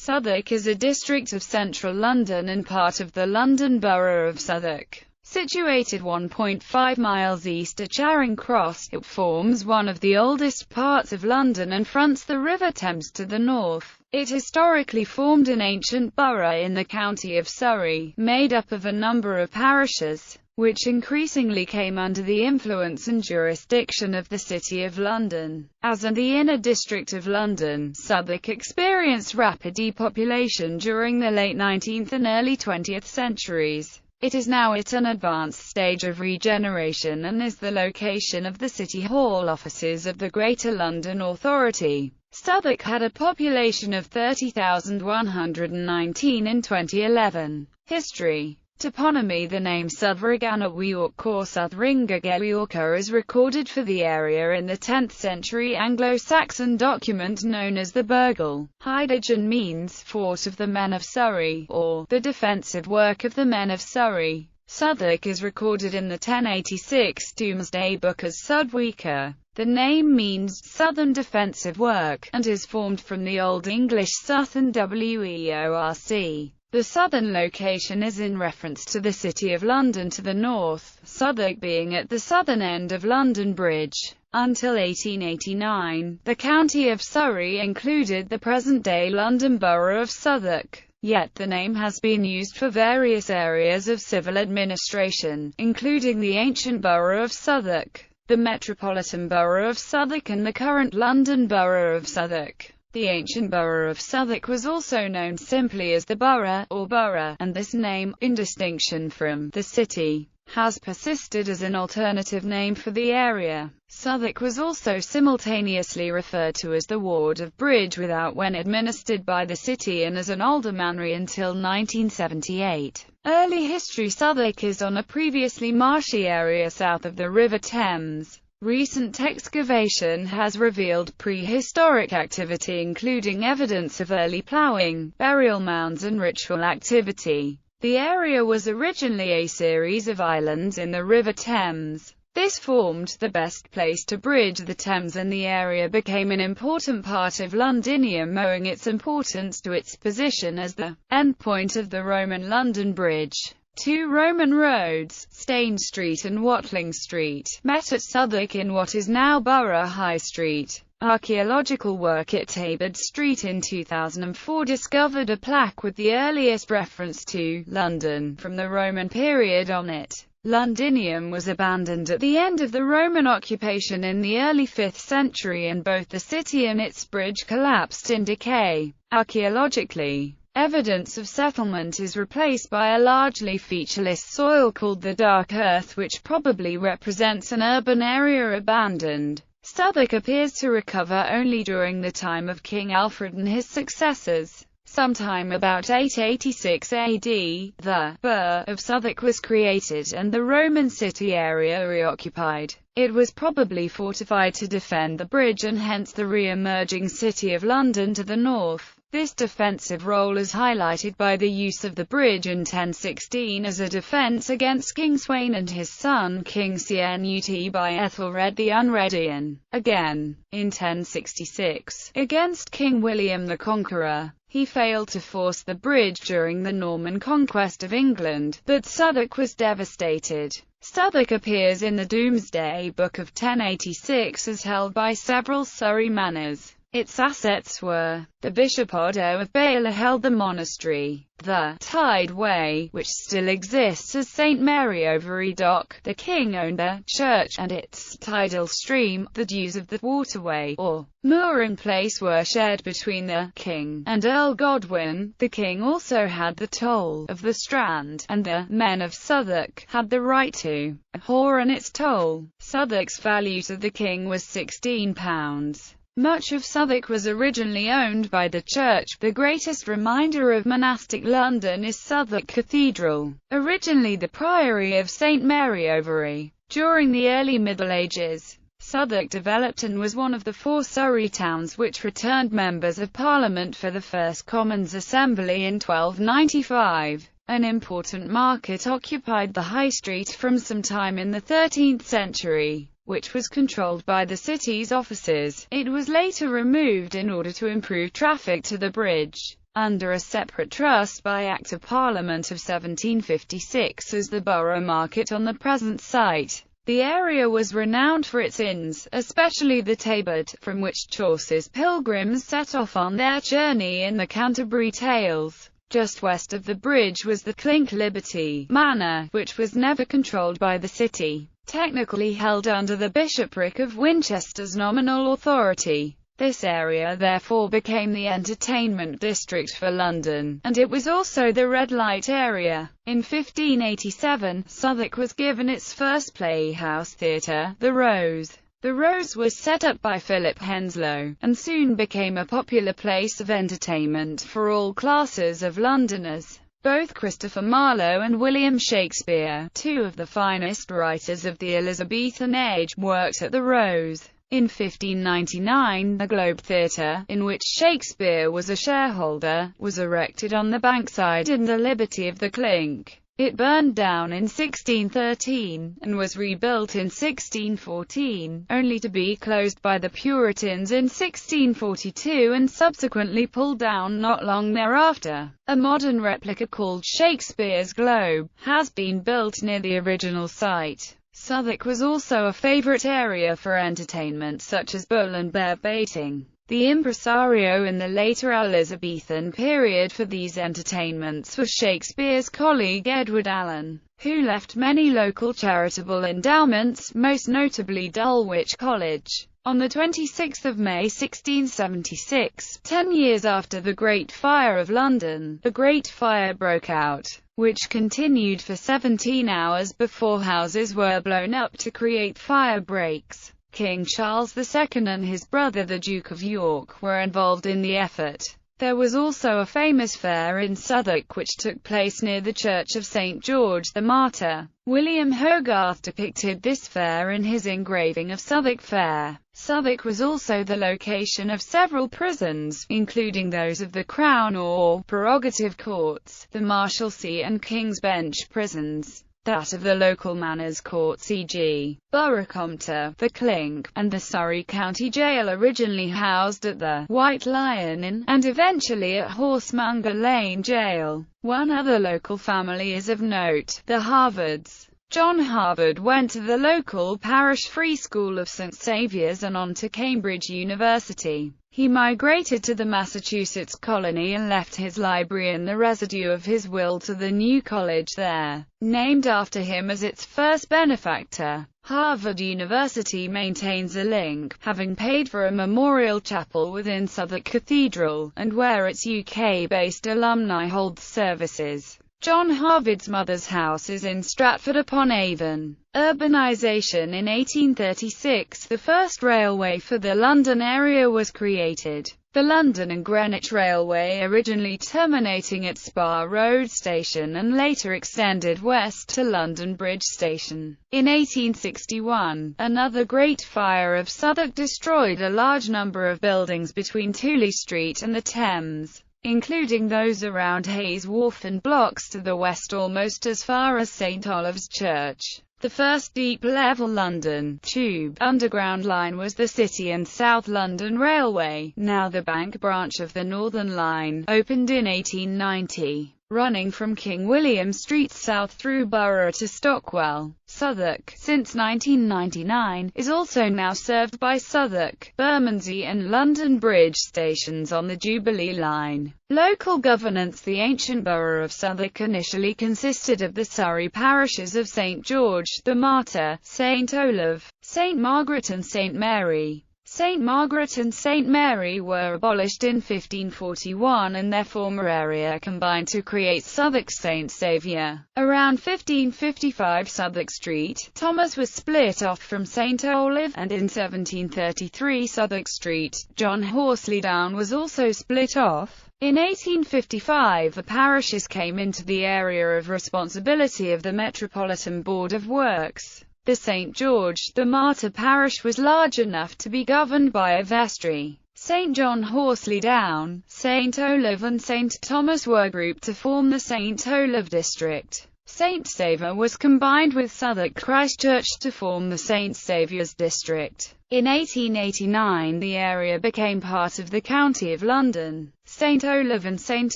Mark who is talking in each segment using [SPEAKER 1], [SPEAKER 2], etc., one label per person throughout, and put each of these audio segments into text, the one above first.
[SPEAKER 1] Southwark is a district of central London and part of the London Borough of Southwark. Situated 1.5 miles east of Charing Cross, it forms one of the oldest parts of London and fronts the River Thames to the north. It historically formed an ancient borough in the county of Surrey, made up of a number of parishes, which increasingly came under the influence and jurisdiction of the City of London. As in the inner district of London, Southwark experienced rapid depopulation during the late 19th and early 20th centuries. It is now at an advanced stage of regeneration and is the location of the City Hall offices of the Greater London Authority. Southwark had a population of 30,119 in 2011. History. Toponymy. The name Southwark or Southringagewiorca is recorded for the area in the 10th century Anglo-Saxon document known as the Burgle. Hydage and means fort of the men of Surrey, or the defensive work of the men of Surrey. Southwark is recorded in the 1086 Domesday Book as Sudwika. The name means southern defensive work, and is formed from the Old English Southern Weorc. The southern location is in reference to the City of London to the north, Southwark being at the southern end of London Bridge. Until 1889, the county of Surrey included the present-day London Borough of Southwark. Yet the name has been used for various areas of civil administration, including the ancient Borough of Southwark, the Metropolitan Borough of Southwark and the current London Borough of Southwark. The ancient Borough of Southwark was also known simply as the Borough, or Borough, and this name, in distinction from the city, has persisted as an alternative name for the area. Southwark was also simultaneously referred to as the Ward of Bridgewithout when administered by the city and as an aldermanry until 1978. Early history. Southwark is on a previously marshy area south of the River Thames. Recent excavation has revealed prehistoric activity including evidence of early ploughing, burial mounds and ritual activity. The area was originally a series of islands in the River Thames. This formed the best place to bridge the Thames and the area became an important part of Londinium owing its importance to its position as the endpoint of the Roman London Bridge. Two Roman roads, Stane Street and Watling Street, met at Southwark in what is now Borough High Street. Archaeological work at Tabard Street in 2004 discovered a plaque with the earliest reference to London from the Roman period on it. Londinium was abandoned at the end of the Roman occupation in the early 5th century and both the city and its bridge collapsed in decay. Archaeologically, evidence of settlement is replaced by a largely featureless soil called the Dark Earth which probably represents an urban area abandoned. Southwark appears to recover only during the time of King Alfred and his successors. Sometime about 886 AD, the Burh of Southwark was created and the Roman city area reoccupied. It was probably fortified to defend the bridge and hence the re-emerging City of London to the north. This defensive role is highlighted by the use of the bridge in 1016 as a defence against King Sweyn and his son King Cnut by Ethelred the Unreadian. Again, in 1066, against King William the Conqueror. He failed to force the bridge during the Norman conquest of England, but Southwark was devastated. Southwark appears in the Domesday Book of 1086 as held by several Surrey manors. Its assets were, the Bishopric of Bayle held the monastery, the Tideway, which still exists as St. Mary Overy Dock, the king owned the church, and its tidal stream, the dues of the waterway, or mooring place were shared between the king and Earl Godwin. The king also had the toll of the Strand, and the men of Southwark had the right to whore and its toll. Southwark's value to the king was £16. Much of Southwark was originally owned by the church. The greatest reminder of monastic London is Southwark Cathedral, originally the priory of St. Mary Overy. During the early Middle Ages, Southwark developed and was one of the 4 Surrey towns which returned members of Parliament for the first Commons Assembly in 1295. An important market occupied the High Street from some time in the 13th century. which was controlled by the city's offices. It was later removed in order to improve traffic to the bridge. under a separate trust by Act of Parliament of 1756 as the Borough Market on the present site. The area was renowned for its inns, especially the Tabard, from which Chaucer's pilgrims set off on their journey in the Canterbury Tales. Just west of the bridge was the Clink Liberty Manor, which was never controlled by the city, technically held under the bishopric of Winchester's nominal authority. This area therefore became the entertainment district for London, and it was also the red light area. In 1587, Southwark was given its first playhouse theatre, the Rose. The Rose was set up by Philip Henslowe, and soon became a popular place of entertainment for all classes of Londoners. Both Christopher Marlowe and William Shakespeare, two of the finest writers of the Elizabethan age, worked at the Rose. In 1599, the Globe Theatre, in which Shakespeare was a shareholder, was erected on the bankside in the Liberty of the Clink. It burned down in 1613, and was rebuilt in 1614, only to be closed by the Puritans in 1642 and subsequently pulled down not long thereafter. A modern replica called Shakespeare's Globe has been built near the original site. Southwark was also a favourite area for entertainment such as bull and bear baiting. The impresario in the later Elizabethan period for these entertainments was Shakespeare's colleague Edward Allen, who left many local charitable endowments, most notably Dulwich College. On the 26th of May 1676, 10 years after the Great Fire of London, the Great Fire broke out, which continued for 17 hours before houses were blown up to create fire breaks. King Charles II and his brother the Duke of York were involved in the effort. There was also a famous fair in Southwark which took place near the Church of St. George the Martyr. William Hogarth depicted this fair in his engraving of Southwark Fair. Southwark was also the location of several prisons, including those of the Crown or Prerogative Courts, the Marshalsea and King's Bench prisons, that of the local manors courts e.g. Borough-Compter, the Clink, and the Surrey County Jail, originally housed at the White Lion Inn, and eventually at Horsemonger Lane Jail. One other local family is of note, the Harvards. John Harvard went to the local parish free school of St. Saviour's and on to Cambridge University. He migrated to the Massachusetts colony and left his library and the residue of his will to the new college there, named after him as its first benefactor. Harvard University maintains a link, having paid for a memorial chapel within Southwark Cathedral, and where its UK-based alumni hold services. John Harvard's mother's house is in Stratford-upon-Avon. Urbanisation. In 1836, the first railway for the London area was created. The London and Greenwich Railway, originally terminating at Spa Road Station and later extended west to London Bridge Station. In 1861, another Great Fire of Southwark destroyed a large number of buildings between Tooley Street and the Thames, including those around Hayes Wharf and blocks to the west almost as far as St Olave's Church. The first deep-level London Tube Underground line was the City and South London Railway, now the Bank branch of the Northern Line, opened in 1890. Running from King William Street south through Borough to Stockwell. Southwark, since 1999, is also now served by Southwark, Bermondsey and London Bridge stations on the Jubilee Line. Local governance. The ancient borough of Southwark initially consisted of the Surrey parishes of St George, the Martyr, St Olave, St Margaret and St Mary. St Margaret and St Mary were abolished in 1541 and their former area combined to create Southwark St Saviour. Around 1555 Southwark Street, Thomas was split off from St Olave, and in 1733 Southwark Street, John Horsley Down was also split off. In 1855 the parishes came into the area of responsibility of the Metropolitan Board of Works. The St George, the Martyr parish was large enough to be governed by a vestry. St John Horsley Down, St Olave and St Thomas were grouped to form the St Olave district. St Saviour was combined with Southwark Christchurch to form the St Saviour's district. In 1889 the area became part of the County of London. St Olave and St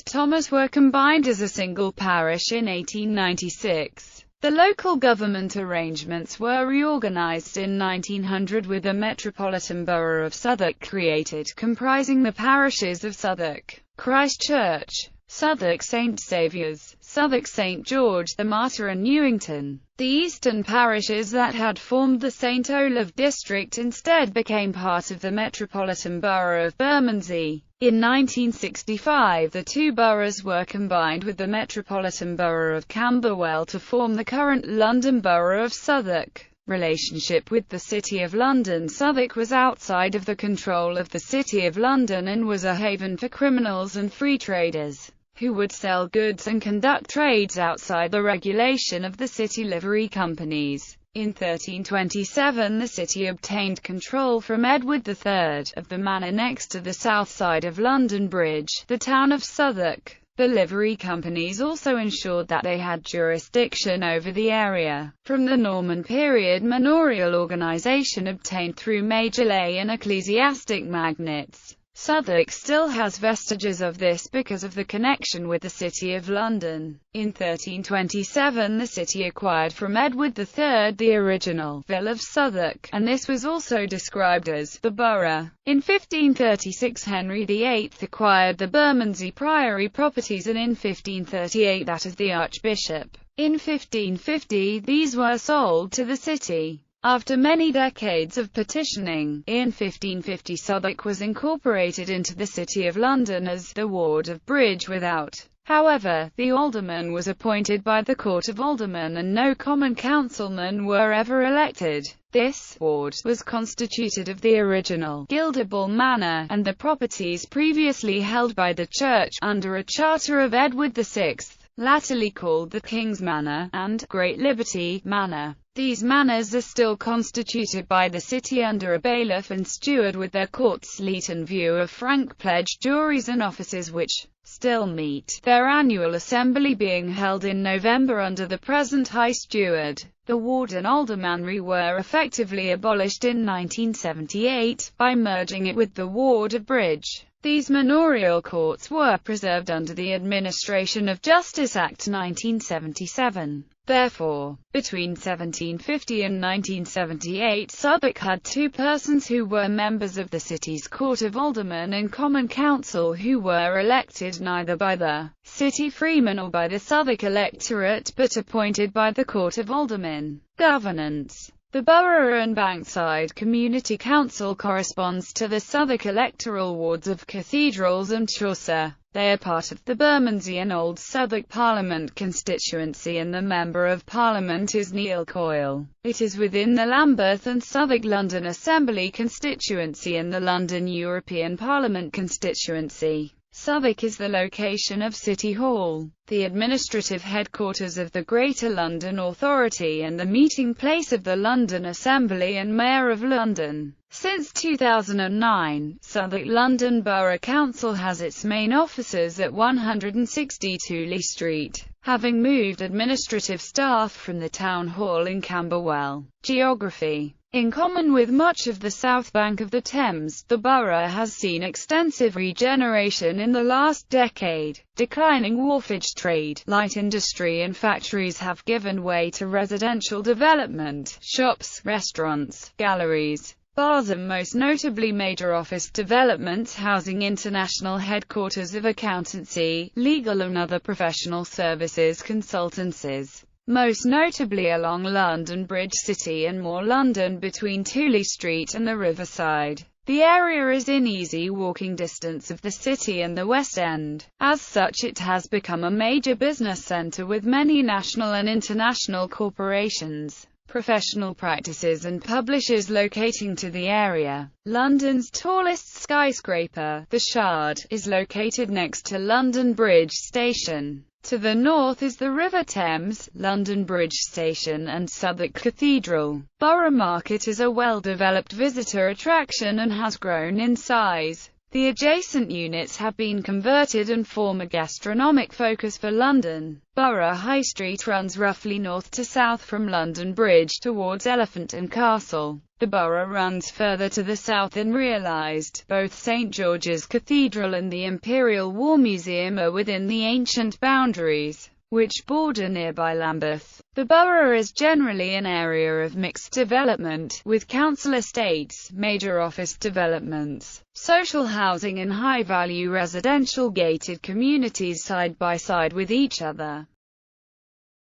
[SPEAKER 1] Thomas were combined as a single parish in 1896. The local government arrangements were reorganized in 1900 with a Metropolitan Borough of Southwark created, comprising the parishes of Southwark, Christchurch, Southwark St Saviour's, Southwark St George the Martyr and Newington. The eastern parishes that had formed the St Olave district instead became part of the Metropolitan Borough of Bermondsey. In 1965 the two boroughs were combined with the Metropolitan Borough of Camberwell to form the current London Borough of Southwark. Relationship with the City of London. Southwark was outside of the control of the City of London and was a haven for criminals and free traders, who would sell goods and conduct trades outside the regulation of the city livery companies. In 1327 the city obtained control from Edward III of the manor next to the south side of London Bridge, the town of Southwark. The livery companies also ensured that they had jurisdiction over the area. From the Norman period, manorial organization obtained through major lay and ecclesiastic magnates. Southwark still has vestiges of this because of the connection with the City of London. In 1327 the city acquired from Edward III the original Villa of Southwark, and this was also described as the borough. In 1536 Henry VIII acquired the Bermondsey Priory properties and in 1538 that of the Archbishop. In 1550 these were sold to the city. After many decades of petitioning, in 1550 Southwark was incorporated into the City of London as the ward of Bridge Without. However, the alderman was appointed by the Court of Aldermen and no common councilmen were ever elected. This ward was constituted of the original Gildable Manor, and the properties previously held by the church, under a charter of Edward VI, latterly called the King's Manor, and Great Liberty Manor. These manors are still constituted by the city under a bailiff and steward with their courts, leet and view of frank pledge juries and offices which still meet, their annual assembly being held in November under the present High Steward. The ward and aldermanry were effectively abolished in 1978, by merging it with the ward of Bridge. These manorial courts were preserved under the Administration of Justice Act 1977. Therefore, between 1750 and 1978 Southwark had two persons who were members of the city's Court of Aldermen and Common Council who were elected neither by the city freemen or by the Southwark electorate but appointed by the Court of Aldermen. Governance. The Borough and Bankside Community Council corresponds to the Southwark electoral wards of Cathedrals and Chaucer. They are part of the Bermondsey and Old Southwark Parliament constituency and the Member of Parliament is Neil Coyle. It is within the Lambeth and Southwark London Assembly constituency and the London European Parliament constituency. Southwark is the location of City Hall, the administrative headquarters of the Greater London Authority and the meeting place of the London Assembly and Mayor of London. Since 2009, Southwark London Borough Council has its main offices at 162 Lee Street, having moved administrative staff from the Town Hall in Camberwell. Geography. In common with much of the south bank of the Thames, the borough has seen extensive regeneration in the last decade. Declining wharfage trade, light industry and factories have given way to residential development, shops, restaurants, galleries, bars and most notably major office developments housing international headquarters of accountancy, legal and other professional services consultancies. Most notably along London Bridge City and More London between Tooley Street and the Riverside. The area is in easy walking distance of the city and the West End. As such it has become a major business centre with many national and international corporations, professional practices and publishers locating to the area. London's tallest skyscraper, the Shard, is located next to London Bridge Station. To the north is the River Thames, London Bridge Station and Southwark Cathedral. Borough Market is a well-developed visitor attraction and has grown in size. The adjacent units have been converted and form a gastronomic focus for London. Borough High Street runs roughly north to south from London Bridge towards Elephant and Castle. The borough runs further to the south and realised. Both St. George's Cathedral and the Imperial War Museum are within the ancient boundaries, which border nearby Lambeth. The borough is generally an area of mixed development, with council estates, major office developments, social housing and high-value residential gated communities side by side with each other.